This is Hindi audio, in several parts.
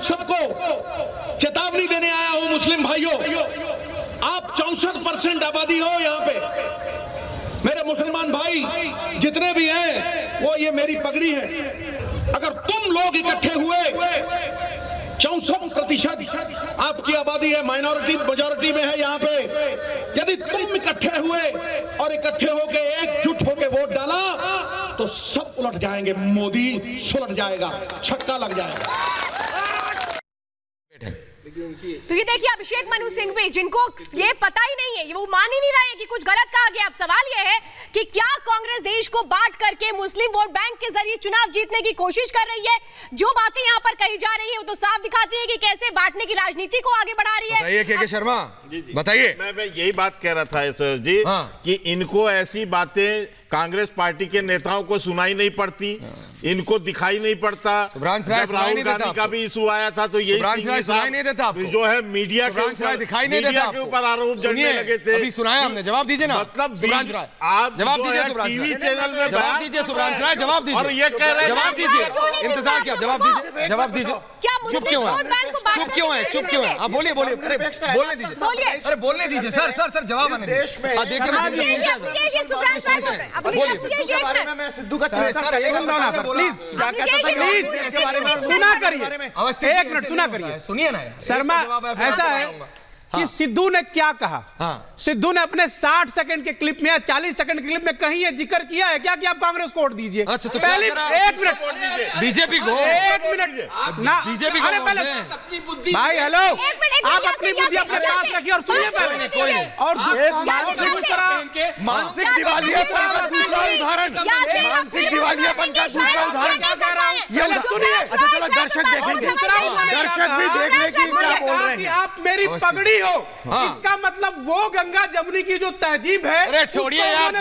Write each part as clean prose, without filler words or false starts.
सबको चेतावनी देने आया हूं मुस्लिम भाइयों, आप 64% आबादी हो यहाँ पे। मेरे मुसलमान भाई जितने भी हैं वो ये मेरी पगड़ी है। अगर तुम लोग इकट्ठे हुए, 64% आपकी आबादी है, माइनॉरिटी मेजॉरिटी में है यहाँ पे, यदि तुम इकट्ठे हुए और इकट्ठे होके एकजुट होके वोट डाला तो सब उलट जाएंगे, मोदी सुलट जाएगा, छक्का लग जाएगा। तो ये देखिए अभिषेक मनु सिंह भी, जिनको ये पता ही नहीं है, वो मान ही नहीं रहे हैं कि कुछ गलत कहा गया। अब सवाल ये है कि क्या कांग्रेस देश को बांट करके मुस्लिम वोट बैंक के जरिए चुनाव जीतने की कोशिश कर रही है? जो बातें यहाँ पर कही जा रही है वो तो साफ दिखाती है कि कैसे बांटने की राजनीति को आगे बढ़ा रही है। बताइए के शर्मा, बताइए। मैं यही बात कह रहा था ईश्वर जी, कि इनको ऐसी बातें कांग्रेस पार्टी के नेताओं को सुनाई नहीं पड़ती, इनको दिखाई नहीं पड़ता। जब राहुल गांधी का भी इशू आया था तो यही सुनाई नहीं देता आपको, जो है मीडिया के ऊपर दिखाई नहीं देता, के ऊपर आरोप जड़ने लगे थे। अभी सुनाया हमने, जवाब दीजिए ना। मतलब सुब्रांश राय आप जवाब दीजिए, टीवी चैनल में जवाब दीजिए, सुब्रांश राय जवाब दीजिए, और ये कह रहे जवाब दीजिए, इंतजार क्या, जवाब दीजिए, जवाब दीजिए। चुप क्यों है, चुप क्यों है, चुप क्यों है? आप बोलिए, बोलिए, अरे बोलने दीजिए, अरे बोलने दीजिए सर, सर जवाब आने दीजिए। देख रहे मैं सिद्धू का प्लीज सुना करिए, एक मिनट सुना करिए, सुनिए ना शर्मा। ऐसा है कि सिद्धू ने क्या कहा, सिद्धू ने अपने 60 सेकंड के क्लिप में या 40 सेकंड के क्लिप में कहीं ये जिक्र किया है क्या कि आप कांग्रेस को वोट दीजिए? अच्छा तो पहले एक मिनट, बीजेपी को, एक मिनट ना, बीजेपी अरे पहले भाई हेलो, आप अपनी बुद्धि अपने पास रखिए और सुनिए पहले। और मानसिक दिवालियापन का दूसरा उदाहरण, मानसिक दिवालियापन का दूसरा उदाहरण क्या कह रहा हूं ये सुनिए। अच्छा चलो दर्शक देखेंगे, दर्शक भी देख ले कि क्या बोल रहे हैं। आप मेरी पगड़ी हो, इसका मतलब वो गंगा जमुनी की जो तहजीब है, अरे छोड़िए यार,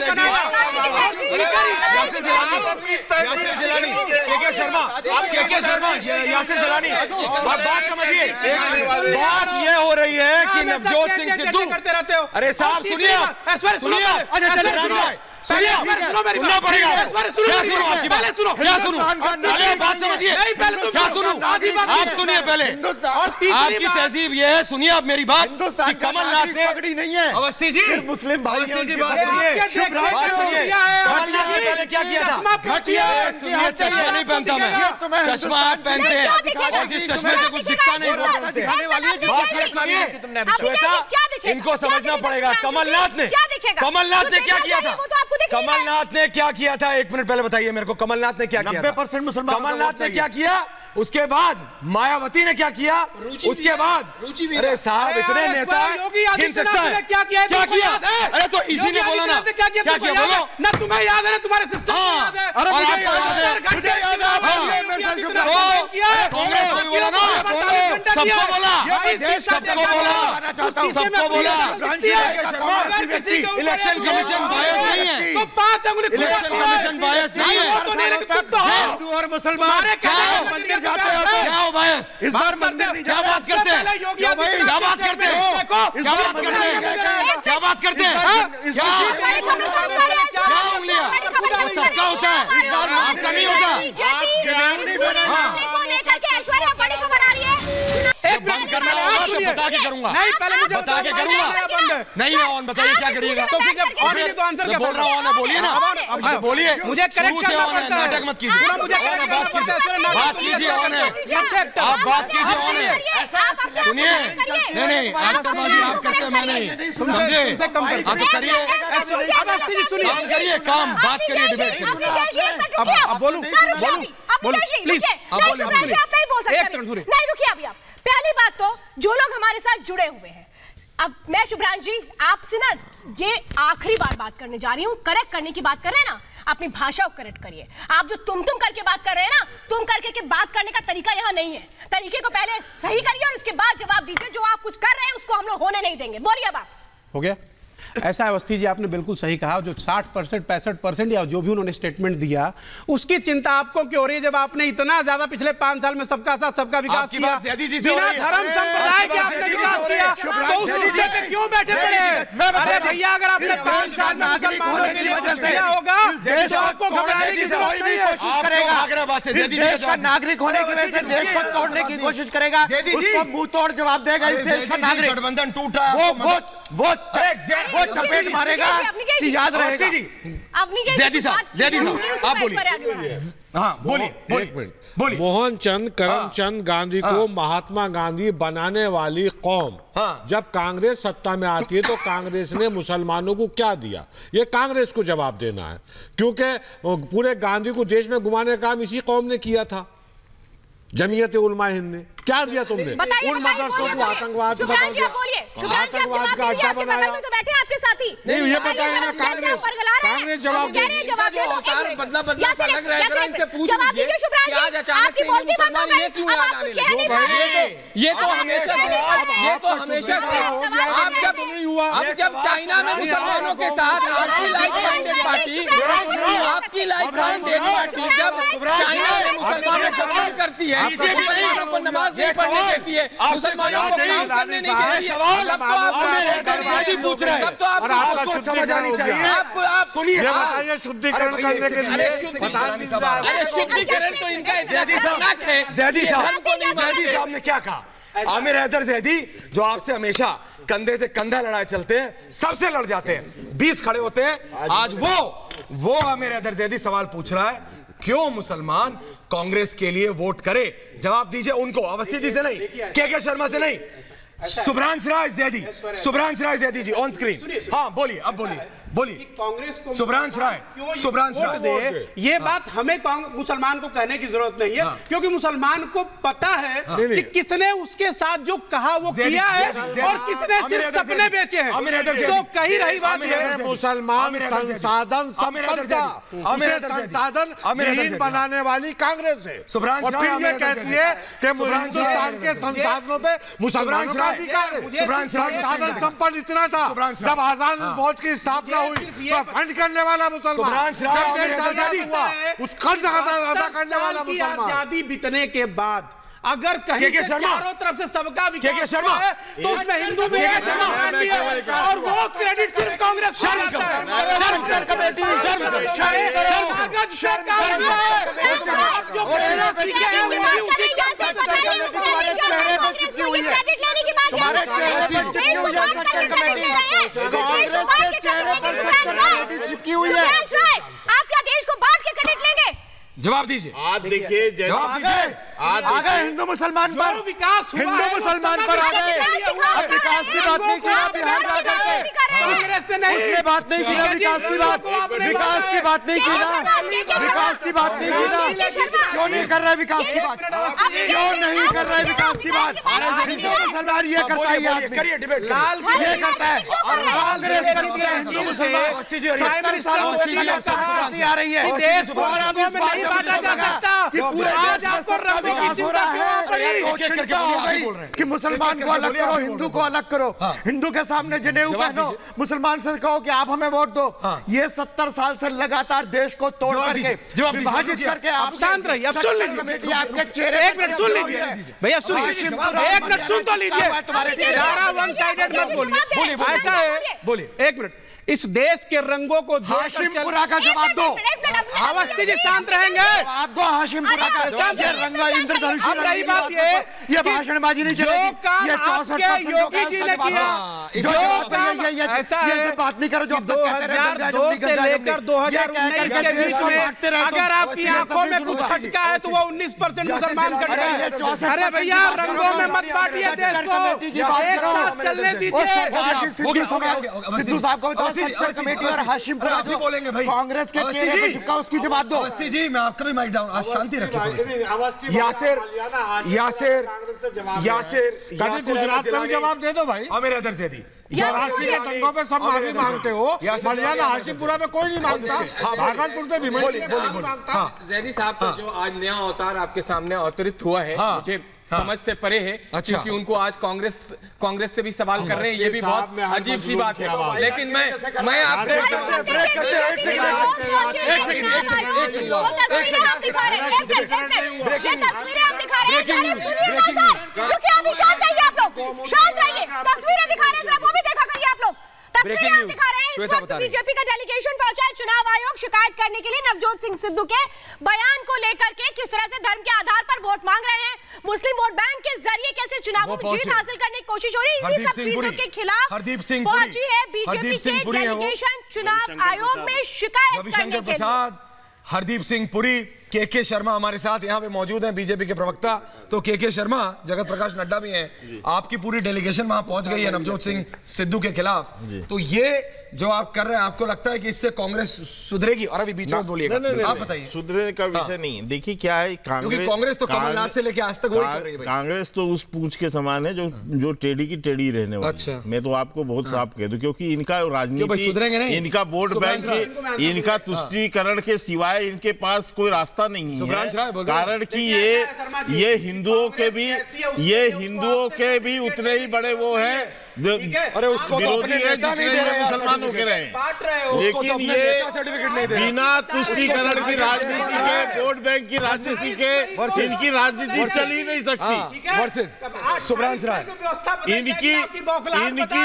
शर्मा, आप के शर्मा, यासिर जलानी, आप बात समझिए। बात ये हो रही है कि नवजोत सिंह सिद्धू करते रहते हो। अरे साहब सुनिए, सुनिए, सुनना पड़ेगा। क्या सुनो आपकी बात, क्या सुनो, अरे बात समझिए, क्या सुनो, आप सुनिए पहले। आपकी तहजीब ये है, सुनिए आप मेरी बात, कि कमलनाथ ने पगड़ी नहीं है, अवस्थी जी, मुस्लिम भाई बात सुनिए, कमलनाथ ने पहले क्या किया था? सुनिए, चश्मा नहीं पहनता मैं, चश्मा आप पहनते हैं और जिस चश्मे से कुछ दिखता नहीं वो पहनते हैं। श्वेता, इनको समझना पड़ेगा, कमलनाथ ने क्या किया था? कमलनाथ ने क्या किया था? एक मिनट पहले बताइए मेरे को, कमलनाथ ने क्या किया? 90% मुसलमान, कमलनाथ ने क्या किया? उसके बाद मायावती ने क्या किया? उसके बाद अरे साहब इतने नेता गिन सकता है क्या किया? अरे तो इसी ने बोला ना, क्या किया बोलो ना, तुम्हें याद है ना, तुम्हारे सिस्टम याद है, और मुझे याद है, कांग्रेस को भी बोला ना, सबको बोला, इलेक्शन कमीशन बायस नहीं है, इलेक्शन कमीशन बायस नहीं है। हिंदू और मुसलमान मंदिर जाते हो, क्या हो बायस? इस बार मंदिर नहीं, क्या बात करते हैं, क्या बात करते हैं, क्या बात करते हैं, क्या बात करते हैं, क्या उंगलियां? सबका होता है, आपका नहीं होता। बंद करना होगा तो बता के करूंगा, नहीं पहले मुझे बता के करूंगा। नहीं ऑन, बताइए क्या करिएगा? तो फिर जब ऑन है तो आंसर क्या बोल रहा हूँ? बोलिए ना, अब बोलिए, मुझे करेक्ट करना पड़ता है, नाटक मत कीजिए, बात कीजिए, ऑन है, आप बात कीजिए, ऑन है, सुनिए। नहीं एक्टरबाजी आप करते हैं, मैं नहीं, समझे? आप तो करिए, काम करिए, काम बात करिए, डिबेट। अब बोलूं प्लीज, एक सेकंड सुनिए, नहीं रुकिए अभी आप। पहली बात तो जो लोग हमारे साथ जुड़े हुए हैं, अब मैं शुभ्रांश जी आपसे ना ये आखिरी बार बात करने जा रही हूँ, करेक्ट करने की बात कर रहे हैं ना, अपनी भाषा को करेक्ट करिए। आप जो तुम करके बात कर रहे हैं ना, तुम करके के बात करने का तरीका यहाँ नहीं है। तरीके को पहले सही करिए और उसके बाद जवाब दीजिए। जो आप कुछ कर रहे हैं उसको हम लोग होने नहीं देंगे। बोलिए अब आप। हो गया, ऐसा है अवस्थी जी, आपने बिल्कुल सही कहा। जो 60% 65% या जो भी उन्होंने स्टेटमेंट दिया, उसकी चिंता आपको क्यों हो रही है जब आपने इतना ज्यादा पिछले 5 साल में सबका साथ सबका विकास किया, बिना धर्म संप्रदाय के आपने विकास किया, तो उस मुद्दे पे क्यों बैठे पड़े हैं? अरे भैया, अगर आपने 5 साल में मुसलमानों के लिए कुछ किया होगा तो आपको घबराने की जरूरत नहीं है। कोशिश करेगा, इस देश का नागरिक होने की वजह से देश को तोड़ने की कोशिश करेगा, उसको मुंह तोड़ जवाब देगा इस देश का नागरिक। गठबंधन टूटा, वो चपेट मारेगा कि याद रहेगा। ज़ैदी साहब आप बोलिए। हाँ बोलिए। मोहनचंद करमचंद गांधी को महात्मा गांधी बनाने वाली कौम जब कांग्रेस सत्ता में आती है तो कांग्रेस ने मुसलमानों को क्या दिया, ये कांग्रेस को जवाब देना है, क्योंकि पूरे गांधी को देश में घुमाने का काम इसी कौम ने किया था। जमीयत उलमा हिंद ने क्या दिया तुमने? उन मदरसों को आतंकवाद का अड्डा बनाया। तो बैठे आपके साथी नहीं, ये बताया ना कांग्रेस जवाब दे। बदला अलग रहेगा, इनसे पूछ लीजिए कि आज अचानक से मुसलमान ये क्यों याद आने लगे? ये तो हमेशा से अब जब चाइना में मुसलमानों के साथ आपकी लाइक माइंडेड पार्टी जब चाइना में मुसलमानों से बात करती है, मुसलमानों को नमाज नहीं पढ़ने देती है, मुसलमानों को काम करने नहीं देती है, तब तो आपको पूछ रहे हैं, तब तो आपको समझ आनी चाहिए। आप सुनिए, बताइए शुद्धिकरण करने के लिए शुद्धिकरण तो इनका ज़ैदी साहब ने क्या कहा? आमिर हैदर ज़ैदी जो आपसे हमेशा कंधे से कंधा लड़ाई चलते हैं, सबसे लड़ जाते हैं, 20 खड़े होते हैं, आज वो आमिर हैदर ज़ैदी सवाल पूछ रहा है क्यों मुसलमान कांग्रेस के लिए वोट करे? जवाब दीजिए उनको, अवस्थी जी से नहीं, के शर्मा से नहीं, सुभ्रांश राय ज़ैदी जी ऑन स्क्रीन। हाँ बोलिए, अब बोलिए कांग्रेस को सुभ्रांश राय दे, ये बात हमें मुसलमान को कहने की जरूरत नहीं है, क्योंकि मुसलमान को पता है कि किसने उसके साथ जो कहा वो किया है और किसने सिर्फ सपने बेचे हैं। तो कही रही बात है मुसलमान संसाधन संसाधन बनाने वाली कांग्रेस है, और फिर ये कहती है कि हिंदुस्तान के संसाधनों पे मुसलमानों का अधिकार है। संसाधन संपन्न इतना था जब आजाद फौज की स्थापना हुई तो फंड करने वाला मुसलमान, उस कर्ज अदा करने वाला मुसलमान। आजादी बीतने के बाद अगर कहीं से चारों तरफ से सबका विकास है तो उसमें हिंदू भी और वो क्रेडिट सिर्फ कांग्रेस चिपकी हुई है। आप क्या देश को बांट के क्रेडिट लेंगे? जवाब दीजिए। आज देखिए, आ गए हिंदू मुसलमान पर, विकास हिंदू मुसलमान पर आ गए। अब विकास की बात नहीं की, बिहार में उसने बात नहीं की ना, विकास की बात नहीं की ना, क्यों नहीं कर रहे विकास की बात? क्यों नहीं कर रहे विकास की बात? हिंदू मुसलमान ये करता है, ये करता है, कांग्रेस करती है। हिंदू मुसलमान 70 सालों से आ रही है, देश को बांटा जा सकता कि पूरे देश आपको विकास हो रहा है। चिंता हो गई कि मुसलमान को अलग करो, हिंदू को अलग करो, हिंदू के सामने जनेऊ पहनो, मुसलमान से कहो कि आप हमें वोट दो। ये 70 साल से लगातार देश को तोड़ करके, विभाजित करके, आप शांत रहिए। अब सुन लीजिए, आपके चेहरे, एक मिनट सुन लीजिए भैया, सुनिए, एक मिनट सुन तो लीजिए, सारा वन साइडेड मत बोलिए। ऐसा है, बोलिए एक मिनट, इस देश के रंगों को हाशिमपुरा का जवाब दो। अवस्थी जी शांत रहेंगे, आप दो हाशिमपुरा का जवाब। इंद्रधनुषी अब रही बात ये भाषणबाजी नहीं चलेगी। ये 64% योगी जी ने किया, जो काम ऐसा है, बात नहीं करो जो 2002 से लेकर 2019 के बीच में अगर आपकी आंखों में कुछ खटका है तो वो 19% मुसलमान कट गए हैं। अरे भैया, रंगों में मत बांटिए देश को, एक साथ चलने दीजिए। सिद्धू साहब को सच्चर कमेटी और हाशिमपुरा जो बोलेंगे भाई, कांग्रेस के चेहरे पे चिपका, उसकी जवाब दो। अवस्थी जी, मैं आपका भी माइक डाउन, आप शांति रखिए। यासिर गुजरात में जवाब दे दो भाई। आमिर हैदर ज़ैदी, चौरासी के दंगों पे सब माफी मांगते हो, हरियाणा हाशिमपुरा में कोई नहीं मांगता, भागलपुर में भी मांगता। ज़ैदी साहब का जो आज नया अवतार आपके सामने अवतरित हुआ है, मुझे समझ से परे है, क्योंकि उनको आज कांग्रेस से भी सवाल कर रहे हैं, ये भी बहुत अजीब सी बात है। लेकिन मैं आप शांत रहिए, तस्वीरें दिखा रहे हैं, वो भी देखा करिए आप लोग। तस्वीरें दिखा रहे हैं, बीजेपी का डेलीगेशन पहुंचा है चुनाव आयोग शिकायत करने के लिए नवजोत सिंह सिद्धू के बयान को लेकर के, किस तरह से धर्म के आधार पर वोट मांग रहे हैं, मुस्लिम वोट बैंक के जरिए कैसे चुनावों में जीत हासिल करने की कोशिश हो रही है, इन्हीं सब चीजों के खिलाफ पहुंची है बीजेपी के डेलीगेशन चुनाव आयोग में शिकायत करने के लिए। हरदीप सिंह पुरी, के शर्मा हमारे साथ यहाँ पे मौजूद हैं, बीजेपी के प्रवक्ता। तो के शर्मा, जगत प्रकाश नड्डा भी हैं, आपकी पूरी डेलीगेशन वहां पहुंच गई है नवजोत सिंह सिद्धू के खिलाफ। तो ये जो आप कर रहे हैं, आपको लगता है कि इससे कांग्रेस सुधरेगी? और अभी बीच में बोलिएगा, आप बताइए। सुधरने का विषय नहीं, देखिए क्या है, कांग्रेस तो कमलनाथ से लेके आज तक वही कर रही है। कांग्रेस तो उस पूंछ के समान है जो टेढ़ी की टेढ़ी रहने वाली। अच्छा, मैं तो आपको बहुत साफ कह दूं, क्योंकि इनका राजनीति, इनका वोट बैंक, इनका तुष्टीकरण के सिवाय इनके पास कोई रास्ता नहीं है। कारण कि ये हिंदुओं के भी उतने ही बड़े वो है, अरे उसको विरोधी है जितने मुसलमानों के रहे, लेकिन ये बिना तुष्टीकरण की राजनीति के, वोट बैंक की राजनीति के, इनकी राजनीति चल ही नहीं सकती। शुभ्रांश राय, इनकी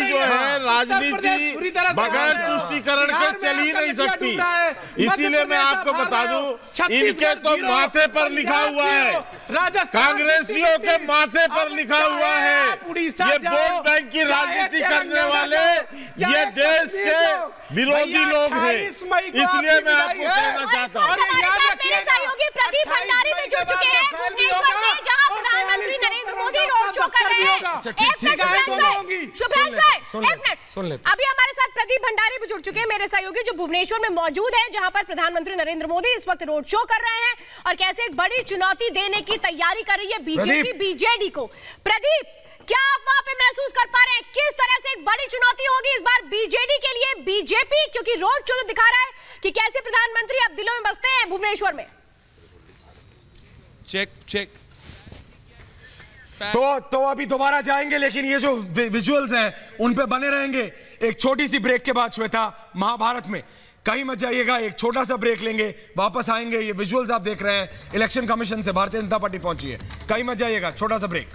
जो है राजनीति बगैर तुष्टीकरण के चल ही नहीं सकती। इसीलिए मैं आपको बता दूं, इनके तो माथे पर लिखा हुआ है, कांग्रेसियों के माथे पर लिखा हुआ है, ये वोट बैंक की राजनीति करने वाले ये देश के विरोधी लोग हैं। इसलिए मैं आपको कहना चाहता हूँ, मेरे सहयोगी प्रदीप भंडारी भी जुड़ चुके हैं भुवनेश्वर से, जहां प्रधानमंत्री नरेंद्र मोदी रोड शो कर रहे हैं। अभी हमारे साथ प्रदीप भंडारी भी जुड़ चुके हैं, मेरे सहयोगी, जो भुवनेश्वर में मौजूद है, जहां पर प्रधानमंत्री नरेंद्र मोदी इस वक्त रोड शो कर रहे हैं और कैसे एक बड़ी चुनौती देने की तैयारी कर रही है बीजेपी बीजेडी को। प्रदीप, क्या आप वहां पे महसूस कर पा रहे हैं किस तरह से एक बड़ी चुनौती होगी इस बार बीजेडी के लिए, बीजेपी, क्योंकि रोड शो दिखा रहा है कि कैसे प्रधानमंत्री अब दिलों में बसते हैं भुवनेश्वर में। चेक तो अभी दोबारा जाएंगे, लेकिन ये जो विजुअल्स हैं उन पे बने रहेंगे। एक छोटी सी ब्रेक के बाद श्वेता, महाभारत में कहीं मत जाइएगा, एक छोटा सा ब्रेक लेंगे, वापस आएंगे। ये विजुअल्स आप देख रहे हैं इलेक्शन कमीशन से, भारतीय जनता पार्टी पहुंची है, कहीं मत जाइएगा, छोटा सा ब्रेक।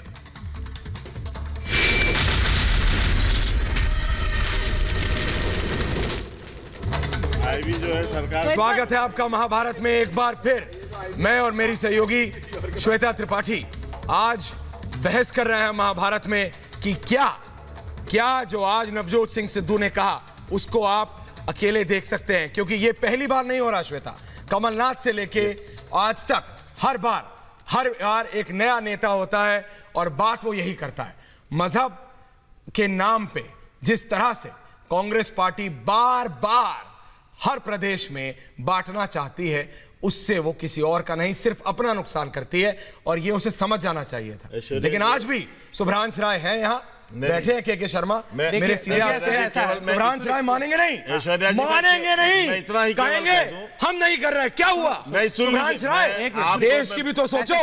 जो है सरकार, स्वागत है आपका महाभारत में एक बार फिर। मैं और मेरी सहयोगी श्वेता त्रिपाठी आज बहस कर रहे हैं महाभारत में कि क्या जो आज नवजोत सिंह सिद्धू ने कहा उसको आप अकेले देख सकते हैं, क्योंकि ये पहली बार नहीं हो रहा श्वेता। कमलनाथ से लेके आज तक हर बार एक नया नेता होता है और बात वो यही करता है। मजहब के नाम पे जिस तरह से कांग्रेस पार्टी बार बार हर प्रदेश में बांटना चाहती है, उससे वो किसी और का नहीं, सिर्फ अपना नुकसान करती है, और ये उसे समझ जाना चाहिए था। लेकिन आज भी शुभ्रांश राय हैं यहाँ बैठे हैं, के शर्मा, मेरे शुभ्रांश राय मानेंगे नहीं, कहेंगे हम नहीं कर रहे, क्या हुआ? शुभ्रांश राय, देश की भी तो सोचो। एक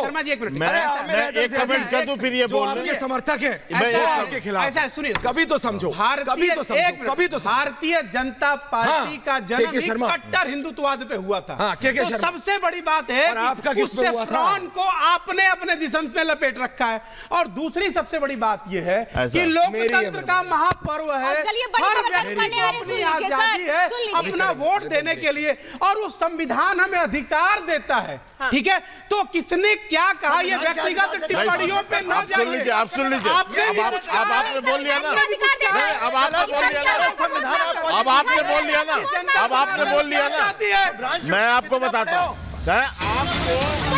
कमेंट कर दूं, फिर ये जो आपके समर्थक हैं आपके खिलाफ, सुनिए, कभी तो समझो, कभी तो भारतीय जनता पार्टी का जन्म कट्टर हिंदुत्ववाद पे हुआ था। सबसे बड़ी बात है आपका उससे फ्रॉन को आपने अपने जिस्म में लपेट रखा है, और दूसरी सबसे बड़ी बात यह है कि लोकतंत्र का महापर्व है, हर व्यक्ति को अपनी आजादी है अपना वोट देने के लिए, और वो संविधान हमें अधिकार देता है। ठीक है, तो किसने क्या कहा ये व्यक्तिगत टिप्पणियों पे न जाइए। आप सुन लीजिए, अब आपने बोल लिया ना, अब आपने बोल लिया ना, अब आपने बोल लिया ना, अब आपने बोल लिया ना, मैं आपको बताता हूँ।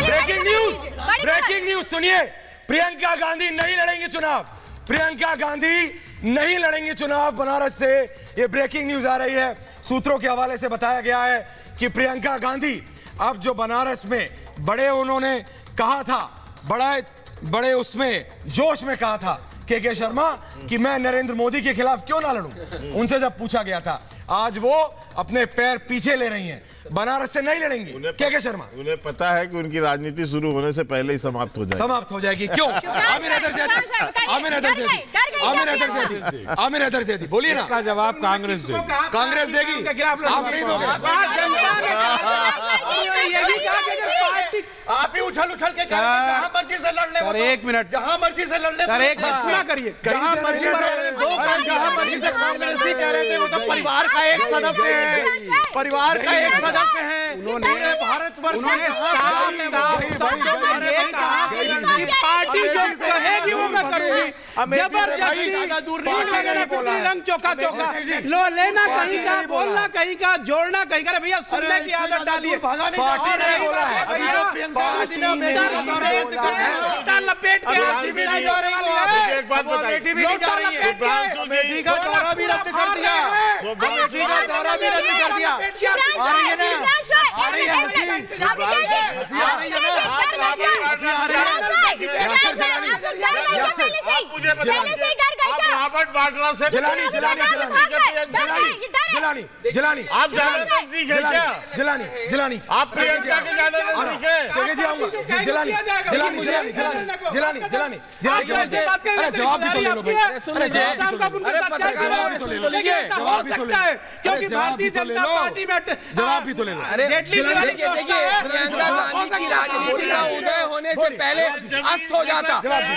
ब्रेकिंग न्यूज सुनिए, प्रियंका गांधी नहीं लड़ेंगी चुनाव, प्रियंका गांधी नहीं लड़ेंगी चुनाव बनारस से। ये ब्रेकिंग न्यूज आ रही है, सूत्रों के हवाले से बताया गया है कि प्रियंका गांधी अब जो बनारस में उन्होंने कहा था, बड़े उसमें जोश में कहा था के शर्मा कि मैं नरेंद्र मोदी के खिलाफ क्यों ना लड़ूं, उनसे जब पूछा गया था, आज वो अपने पैर पीछे ले रही हैं। बनारस से नहीं लड़ेंगी। के शर्मा, उन्हें पता है कि उनकी राजनीति शुरू होने से पहले ही समाप्त हो जाएगी। क्यों? आमिर हैदर से बोलिए ना। इसका जवाब कांग्रेस देगी, आप नहीं दोगे। आप ही उछल के जहां मर्जी से लड़ ले। एक मिनट, जहां मर्जी से लड़ ले। करिए, जहां मर्जी से कांग्रेस ही कह रहे थे, वो तो परिवार का एक सदस्य है, परिवार का एक सदस्य है। पूरे भारतवर्ष में पार्टी जो कहेगी वो मैं करूंगी। जबरदस्ती रंग चौका लो लेना कहीं का, बोलना कहीं का, जोड़ना कहीं का। भैया सुनने की आदत डालिए। पार्टी ने बोला है लपेट के एक बात बताइए, बेटी का दौरा भी रद्द कर दिया, बेटी का दौरा भी रद्द कर दिया। आ रही है ना, आ रही है हंसी, आ रही है ना। मुझे रॉबर्ट वाड्रा से जलानी आप जलानी आप प्रियंका के ज्यादा नजदीक है। जवाब भी तो ले लो भाई। जवाब भी तो ले लो। देखिए प्रियंका गांधी की राजनीति का उदय होने से पहले अस्त हो जाता।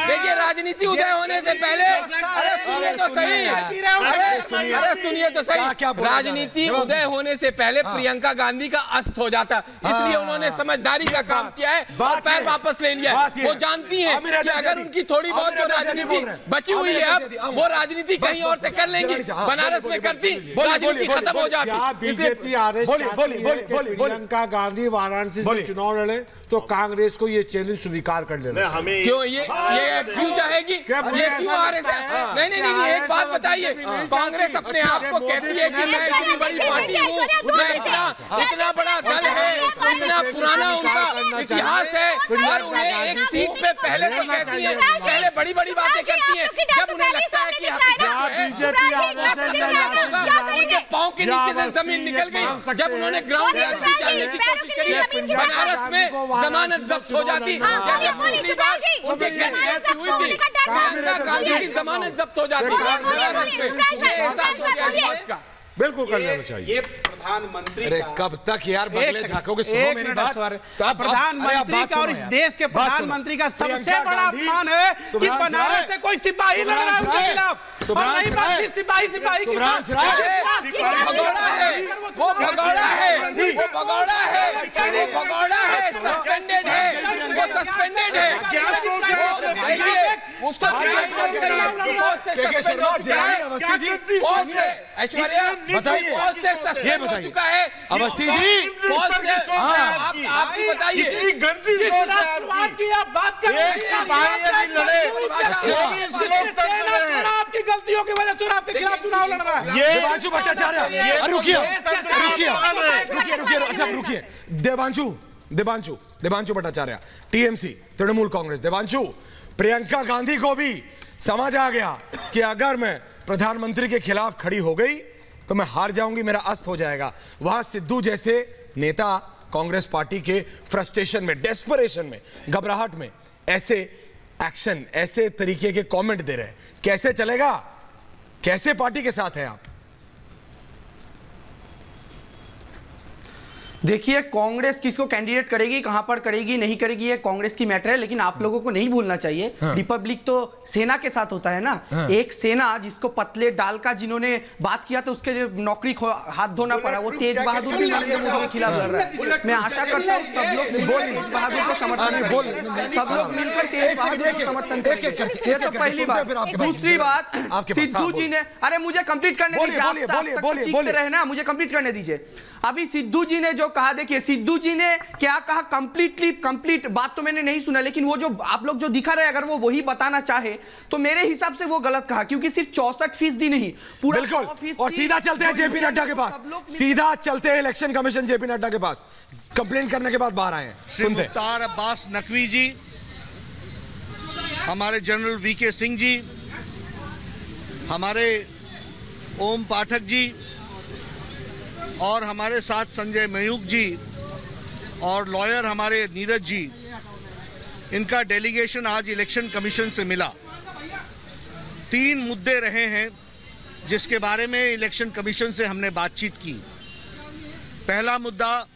देखिए राजनीति उदय होने से पहले, अरे सुनिए तो सही, अरे सुनिए तो सही, राजनीति उदय होने से पहले प्रियंका गांधी का अस्त हो जाता। इसलिए उन्होंने समझदारी का काम किया है और पैर वापस ले लिया है। वो जानती हैं कि अगर उनकी थोड़ी बहुत जो राजनीति बची हुई है, अब वो राजनीति कहीं और से कर लेंगी। बनारस में करती, राजनीति खत्म हो जाती। बीजेपी प्रियंका गांधी वाराणसी से चुनाव लड़े तो कांग्रेस को ये चैलेंज स्वीकार कर लेना। हमें क्यों ये क्यों चाहेगी? ये क्यों आरएसएस? नहीं, एक बात बताइए, कांग्रेस अपने आप को कहती है कि मैं इतनी बड़ी पार्टी हूँ, मैं इतना बड़ा दल है, इतना पुराना उनका इतिहास है, और उन्हें एक सीट पे पहले तो कहती है, पहले बड़ी बड़ी बातें करती है, जब उन्हें लगता है कि उनके पाँव के नीचे से जमीन निकल गई, जब उन्होंने ग्राउंड रियलिटी चलने की कोशिश करी है, बनारस में जमानत जब्त हो जाती। पिछली बार उनके घर हुई थी, प्रियंका गांधी की जमानत जब्त हो जाती। बिल्कुल कर लेना चाहिए। ये प्रधानमंत्री, अरे कब तक यार बदले झांकोगे? सुनो मेरी बात। प्रधानमंत्री का और इस देश के प्रधानमंत्री का सबसे बड़ा अपमान है कि बनारस से कोई सिपाही लड़ रहा है उनके खिलाफ। सिपाही की भगोड़ा है, वो भगोड़ा है, सस्पेंडेड है, वो सस्पेंडेड है। ऐश्वर्या बताइए, ये बताइए चुका है अवस्थी जी, आप बताइए। गंदी बात कर रहे हैं, आपकी गलतियों की वजह से आपके खिलाफ चुनाव लड़ रहा है। देवांशु भट्टाचार्य, रुकिए, अच्छा रुकिए। देवांशु भट्टाचार्य, टीएमसी, तृणमूल कांग्रेस। देवांशु, प्रियंका गांधी को भी समझ आ गया कि अगर मैं प्रधानमंत्री के खिलाफ खड़ी हो गई तो मैं हार जाऊंगी, मेरा अस्त हो जाएगा। वहां सिद्धू जैसे नेता कांग्रेस पार्टी के फ्रस्ट्रेशन में, डेस्परेशन में, घबराहट में ऐसे एक्शन, ऐसे तरीके के कमेंट दे रहे हैं। कैसे चलेगा? कैसे पार्टी के साथ हैं आप? देखिए, कांग्रेस किसको कैंडिडेट करेगी, कहां पर करेगी, नहीं करेगी, ये कांग्रेस की मैटर है। लेकिन आप लोगों को नहीं भूलना चाहिए, रिपब्लिक तो सेना के साथ होता है ना। एक सेना जिसको पतले डाल का जिन्होंने बात किया तो उसके नौकरी हाथ धोना पड़ा, वो तेज बहादुर भी नरेंद्र मोदी के खिलाफ लड़ रहा है। मैं आशा करता हूँ सब लोग तेज बहादुर को समर्थन करें, सब लोग मिलकर तेज बहादुर को समर्थन करेंगे। ये तो पहली बात। दूसरी बात, सिद्धू जी ने, अरे मुझे कंप्लीट करने दीजिए, चीखते रहे ना, मुझे कंप्लीट करने दीजिए। अभी सिद्धू जी ने जो कहा, देखिए सिद्धू जी ने क्या कहा, कंप्लीट बात तो मैंने नहीं सुना, लेकिन वो जो आप लोग जो दिखा रहे हैं, अगर वो वही बताना चाहे तो मेरे हिसाब से वो गलत कहा, क्योंकि सिर्फ 64% नहीं, पूरा 100%। और सीधा चलते हैं जेपी नड्डा के पास, सीधा चलते हैं इलेक्शन कमीशन जेपी नड्डा के पास। कंप्लेंट करने के बाद बाहर आए हैं। मुख्तार अब्बास नकवी जी, हमारे जनरल वीके सिंह जी, हमारे ओम पाठक जी, और हमारे साथ संजय मयूख जी और लॉयर हमारे नीरज जी, इनका डेलीगेशन आज इलेक्शन कमीशन से मिला। 3 मुद्दे रहे हैं जिसके बारे में इलेक्शन कमीशन से हमने बातचीत की। पहला मुद्दा,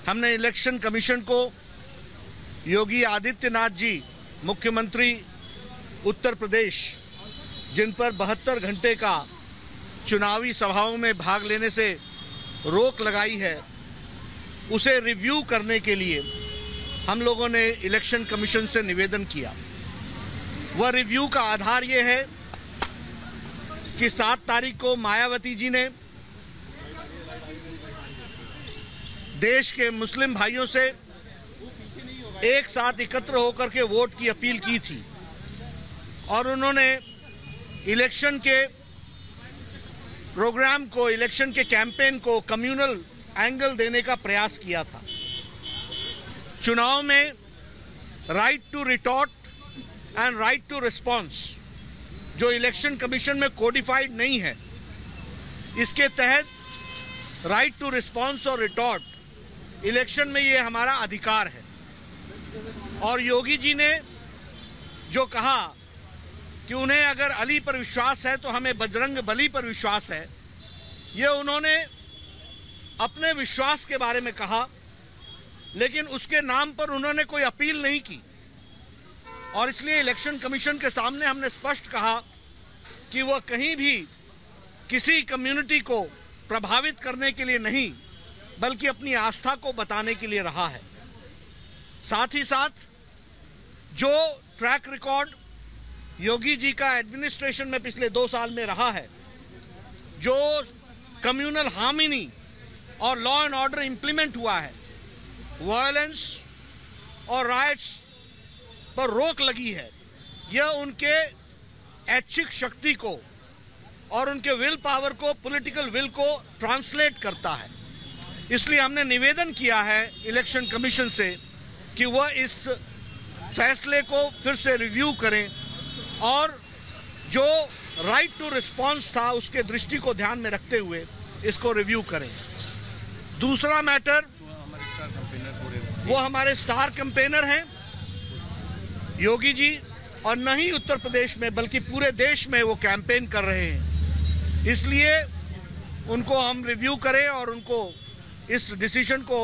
हमने इलेक्शन कमीशन को योगी आदित्यनाथ जी मुख्यमंत्री उत्तर प्रदेश, जिन पर 72 घंटे का चुनावी सभाओं में भाग लेने से रोक लगाई है, उसे रिव्यू करने के लिए हम लोगों ने इलेक्शन कमीशन से निवेदन किया। वह रिव्यू का आधार ये है कि 7 तारीख को मायावती जी ने देश के मुस्लिम भाइयों से एक साथ एकत्र होकर के वोट की अपील की थी और उन्होंने इलेक्शन के प्रोग्राम को, इलेक्शन के कैंपेन को कम्युनल एंगल देने का प्रयास किया था। चुनाव में right to retort and right to response, जो इलेक्शन कमीशन में कोडिफाइड नहीं है, इसके तहत राइट टू रिस्पॉन्स और रिटॉर्ट इलेक्शन में ये हमारा अधिकार है। और योगी जी ने जो कहा कि उन्हें अगर अली पर विश्वास है तो हमें बजरंग बली पर विश्वास है, ये उन्होंने अपने विश्वास के बारे में कहा, लेकिन उसके नाम पर उन्होंने कोई अपील नहीं की। और इसलिए इलेक्शन कमीशन के सामने हमने स्पष्ट कहा कि वह कहीं भी किसी कम्युनिटी को प्रभावित करने के लिए नहीं, बल्कि अपनी आस्था को बताने के लिए रहा है। साथ ही साथ जो ट्रैक रिकॉर्ड योगी जी का एडमिनिस्ट्रेशन में पिछले 2 साल में रहा है, जो कम्युनल हार्मनी और लॉ एंड ऑर्डर इंप्लीमेंट हुआ है, वायलेंस और राइट्स पर रोक लगी है, यह उनके ऐच्छिक शक्ति को और उनके विल पावर को, पॉलिटिकल विल को ट्रांसलेट करता है। इसलिए हमने निवेदन किया है इलेक्शन कमीशन से कि वह इस फैसले को फिर से रिव्यू करें और जो राइट टू रिस्पॉन्स था उसके दृष्टि को ध्यान में रखते हुए इसको रिव्यू करें। दूसरा मैटर, वो हमारे स्टार कैंपेनर हैं योगी जी, और न ही उत्तर प्रदेश में बल्कि पूरे देश में वो कैंपेन कर रहे हैं। इसलिए उनको हम रिव्यू करें और उनको इस डिसीजन को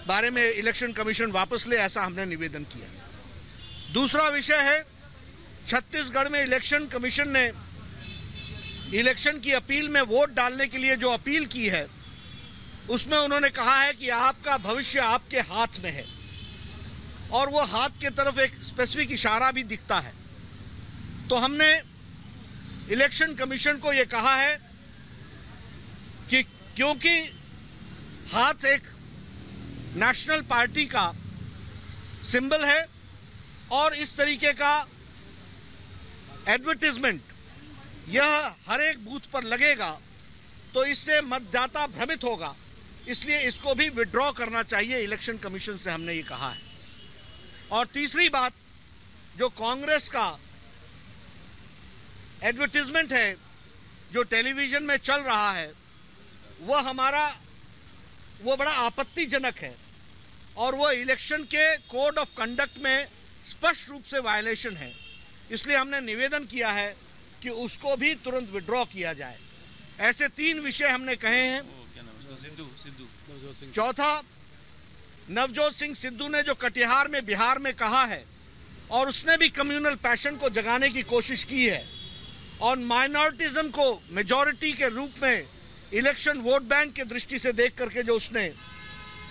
बारे में इलेक्शन कमीशन वापस ले, ऐसा हमने निवेदन किया। दूसरा विषय है, छत्तीसगढ़ में इलेक्शन कमीशन ने इलेक्शन की अपील में वोट डालने के लिए जो अपील की है, उसमें उन्होंने कहा है कि आपका भविष्य आपके हाथ में है, और वो हाथ के तरफ एक स्पेसिफिक इशारा भी दिखता है। तो हमने इलेक्शन कमीशन को ये कहा है कि क्योंकि हाथ एक नेशनल पार्टी का सिंबल है और इस तरीके का एडवर्टाइजमेंट यह हर एक बूथ पर लगेगा तो इससे मतदाता भ्रमित होगा, इसलिए इसको भी विड्रॉ करना चाहिए इलेक्शन कमीशन से, हमने ये कहा है। और तीसरी बात, जो कांग्रेस का एडवर्टाइजमेंट है जो टेलीविजन में चल रहा है, वो बड़ा आपत्तिजनक है और वो इलेक्शन के कोड ऑफ कंडक्ट में स्पष्ट रूप से वायलेशन है। इसलिए हमने निवेदन किया है कि उसको भी तुरंत विड्रॉ किया जाए। ऐसे 3 विषय हमने कहे हैं। चौथा, नवजोत सिंह सिद्धू ने जो कटिहार में बिहार में कहा है और उसने भी कम्युनल पैशन को जगाने की कोशिश की है और माइनॉरिटिज्म को मेजॉरिटी के रूप में इलेक्शन वोट बैंक के दृष्टि से देख करके जो उसने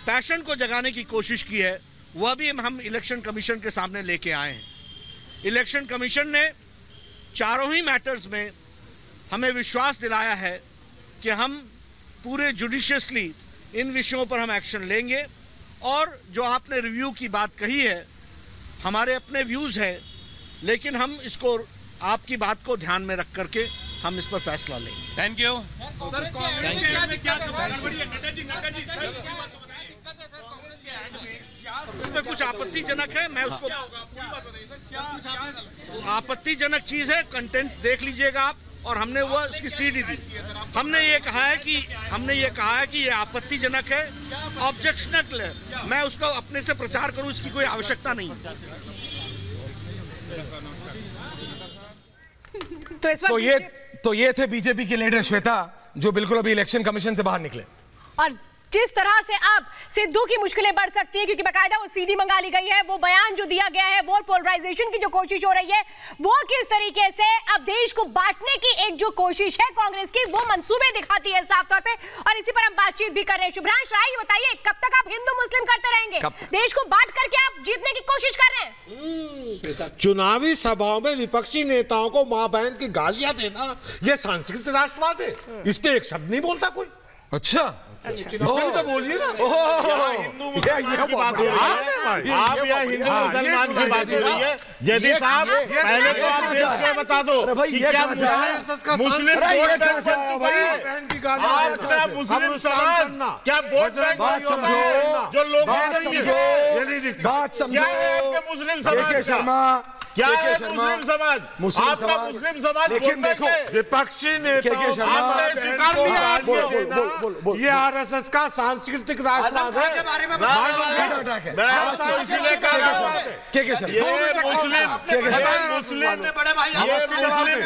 पैशन को जगाने की कोशिश की है, वह भी हम इलेक्शन कमीशन के सामने लेके आए हैं। इलेक्शन कमीशन ने चारों ही मैटर्स में हमें विश्वास दिलाया है कि हम पूरे जुडिशियसली इन विषयों पर हम एक्शन लेंगे। और जो आपने रिव्यू की बात कही है, हमारे अपने व्यूज हैं, लेकिन हम इसको आपकी बात को ध्यान में रख करके हम इस पर फैसला लेंगे। Thank you. इसमें कुछ आपत्तिजनक है, मैं उसको आपत्तिजनक चीज है, कंटेंट देख लीजिएगा आप। और हमने वो उसकी सीडी दी। हमने ये कहा है कि ये आपत्तिजनक है, ऑब्जेक्शनल है। मैं उसका अपने से प्रचार करूं, इसकी कोई आवश्यकता नहीं। तो ये थे बीजेपी के लीडर श्वेता, जो बिल्कुल अभी इलेक्शन कमीशन से बाहर निकले। और जिस तरह से अब सिद्धू की मुश्किलें बढ़ सकती हैं, क्योंकि बकायदा वो सीडी मंगा ली गई है, वो बयान जो दिया गया है, वोट पोलराइजेशन की जो कोशिश हो रही है, वो किस तरीके से अब देश को बांटने की एक जो कोशिश है कांग्रेस की, वो मंसूबे दिखाती है साफ तौर पे। और इसी पर हम बातचीत भी कर रहे हैं। शुभ्रांश राय, ये बताइए, कब तक आप हिंदू मुस्लिम करते रहेंगे? देश को बांट करके आप जीतने की कोशिश कर रहे हैं। चुनावी सभाओं में विपक्षी नेताओं को मां बहन की गालियां देना, ये सांस्कृतिक राष्ट्रवाद है। इस पे एक शब्द नहीं बोलता कोई। अच्छा, तो बोलिए ना। हिंदू मुसलमान की बात हो रही है, आप यहाँ हिंदू मुसलमान की बात हो रही है। जयदीप साहब, पहले तो आप देश को बता दो कि क्या मुस्लिम वोट बैंक बन चुका है? आपका मुस्लिम समाज क्या वोट बैंक होता है जो लोग बात समझो। मुस्लिम समाज क्या है? मुस्लिम समाज, आपका मुस्लिम समाज। लेकिन देखो, विपक्षी नेता स्वीकार लिया, ये आरएसएस का सांस्कृतिक राष्ट्रवाद है। मुस्लिम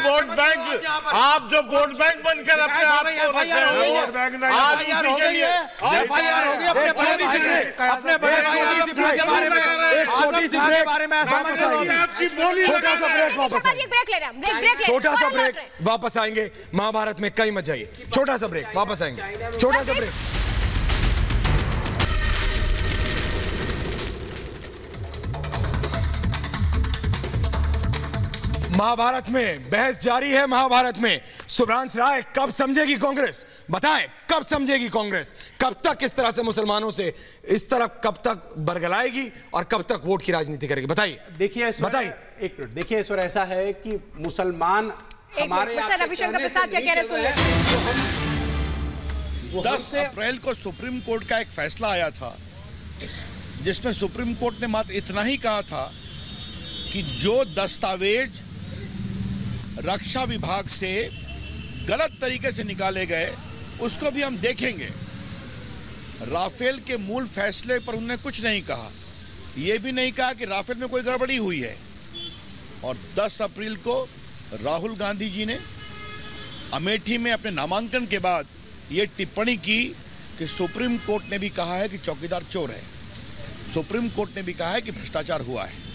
वोट बैंक, आप जो वोट बैंक बनकर अपने आप को रख रहे हो, छोटा सा ब्रेक वापस आएंगे, छोटा सा ब्रेक वापस आएंगे। महाभारत में कहीं मत जाइए, छोटा सा ब्रेक वापस आएंगे, छोटा सा ब्रेक। महाभारत में बहस जारी है। महाभारत में शुभ्रांश राय, कब समझेगी कांग्रेस? बताएं, कब समझेगी कांग्रेस? कब तक इस तरह से मुसलमानों से इस तरफ कब तक बरगलाएगी और कब तक वोट की राजनीति करेगी? बताइए। देखिए, बताइए। एक मिनट, देखिए ईश्वर, ऐसा है कि मुसलमान हमारे रविशंकर प्रसाद क्या कह रहे हैं, सुन 10 अप्रैल को सुप्रीम कोर्ट का एक फैसला आया था, जिसमें सुप्रीम कोर्ट ने मात्र इतना ही कहा था कि जो दस्तावेज रक्षा विभाग से गलत तरीके से निकाले गए उसको भी हम देखेंगे। राफेल के मूल फैसले पर उन्होंने कुछ नहीं कहा। यह भी नहीं कहा कि राफेल में कोई गड़बड़ी हुई है। और 10 अप्रैल को राहुल गांधी जी ने अमेठी में अपने नामांकन के बाद ये टिप्पणी की कि सुप्रीम कोर्ट ने भी कहा है कि चौकीदार चोर है, सुप्रीम कोर्ट ने भी कहा है कि भ्रष्टाचार हुआ है।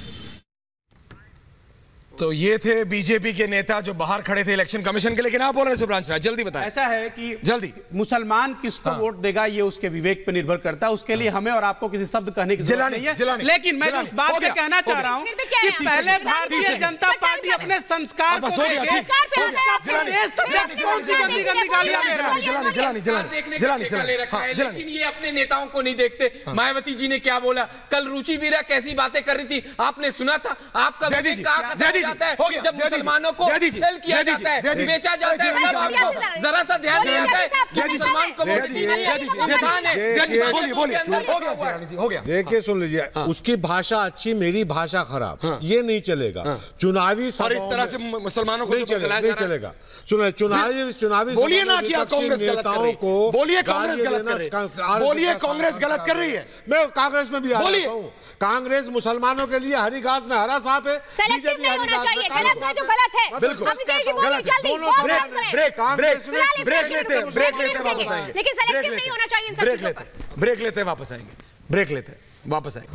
तो ये थे बीजेपी के नेता जो बाहर खड़े थे इलेक्शन कमीशन के। लेकिन आप बोल रहे हैं शुभ्रांश राय, जल्दी बताएं। ऐसा है कि जल्दी मुसलमान किसको वोट देगा ये उसके विवेक पर निर्भर करता है। उसके लिए हमें और आपको किसी शब्द कहने की जरूरत नहीं है। लेकिन मैं उस बात पे कहना चाह रहा हूं कि पहले भारतीय जनता पार्टी अपने संस्कार को लेकिन ये अपने नेताओं को नहीं देखते। मायावती जी ने क्या बोला कल, रुचि वीरा कैसी बातें कर रही थी, आपने सुना था? आपका जाता है जब मुसलमानों को सेल किया जाता है, बेचा जाता है, तब आपको जरा सा ध्यान नहीं आता है मुसलमान को हो गया। देखिए, सुन लीजिए, उसकी भाषा अच्छी, मेरी भाषा खराब, ये नहीं चलेगा। चुनावी और इस तरह से मुसलमानों को नहीं चलेगा। सुनिए, चुनावी बोलिए ना कि कांग्रेस गलत कर रही है, बोलिए कांग्रेस गलत कर रही है, बोलिए कांग्रेस गलत कर रही है। मैं कांग्रेस में भी आ रहा हूं। कांग्रेस मुसलमानों के लिए हरी घास में हरा सांप है। सेलेक्टिव नहीं होना चाहिए, गलत है जो गलत है। बिल्कुल ब्रेक लेते हैं, वापस आएंगे। लेकिन सेलेक्टिव नहीं होना चाहिए इन सब चीजों पर। ब्रेक लेते हैं, वापस आएंगे, ब्रेक लेते हैं, वापस आएंगे।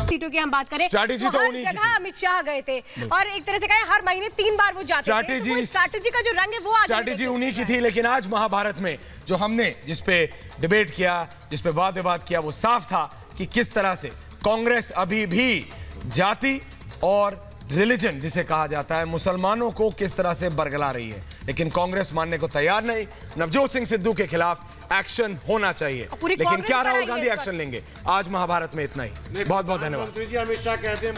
सीटों की हम बात करें, स्ट्रैटेजी तो हर जगह अमित शाह गए थे और एक तरह से कहें हर महीने 3 बार वो जाते थे। स्ट्रैटेजी का जो रंग है वो स्ट्रैटेजी उन्हीं की थी। लेकिन आज महाभारत में जो हमने जिस पे डिबेट किया, जिस पे वाद विवाद किया, वो साफ था कि किस तरह से कांग्रेस अभी भी जाति और रिलीजन जिसे कहा जाता है, मुसलमानों को किस तरह से बरगला रही है। लेकिन कांग्रेस मानने को तैयार नहीं। नवजोत सिंह सिद्धू के खिलाफ एक्शन होना चाहिए, लेकिन क्या राहुल गांधी एक्शन लेंगे? आज महाभारत में इतना ही। बहुत बहुत धन्यवाद। अमित शाह कहते हैं